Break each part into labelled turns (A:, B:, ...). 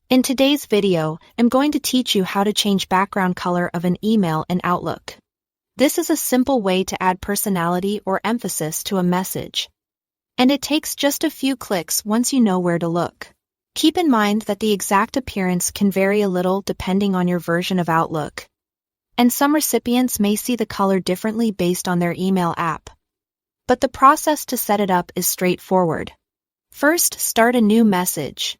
A: In today's video, I'm going to teach you how to change background color of an email in Outlook. This is a simple way to add personality or emphasis to a message. And it takes just a few clicks once you know where to look. Keep in mind that the exact appearance can vary a little depending on your version of Outlook. And some recipients may see the color differently based on their email app. But the process to set it up is straightforward. First, start a new message.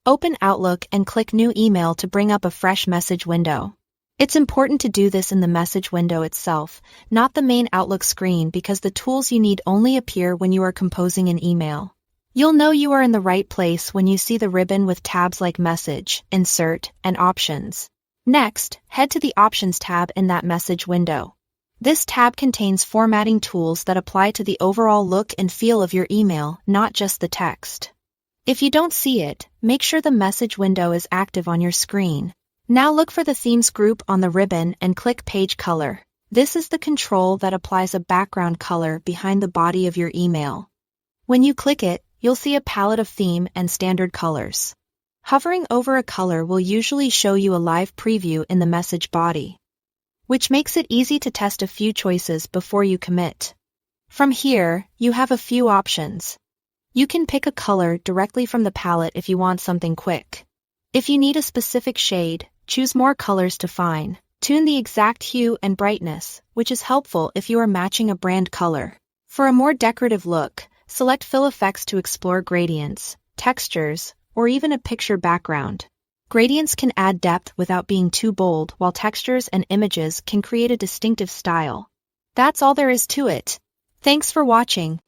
A: Open Outlook and click New Email to bring up a fresh message window. It's important to do this in the message window itself, not the main Outlook screen, because the tools you need only appear when you are composing an email. You'll know you are in the right place when you see the ribbon with tabs like Message, Insert, and Options. Next, head to the Options tab in that message window. This tab contains formatting tools that apply to the overall look and feel of your email, not just the text. If you don't see it, make sure the message window is active on your screen. Now look for the Themes group on the ribbon and click Page Color. This is the control that applies a background color behind the body of your email. When you click it, you'll see a palette of theme and standard colors. Hovering over a color will usually show you a live preview in the message body, which makes it easy to test a few choices before you commit. From here, you have a few options. You can pick a color directly from the palette if you want something quick. If you need a specific shade, choose More Colors to fine-tune the exact hue and brightness, which is helpful if you are matching a brand color. For a more decorative look, select Fill Effects to explore gradients, textures, or even a picture background. Gradients can add depth without being too bold, while textures and images can create a distinctive style. That's all there is to it. Thanks for watching.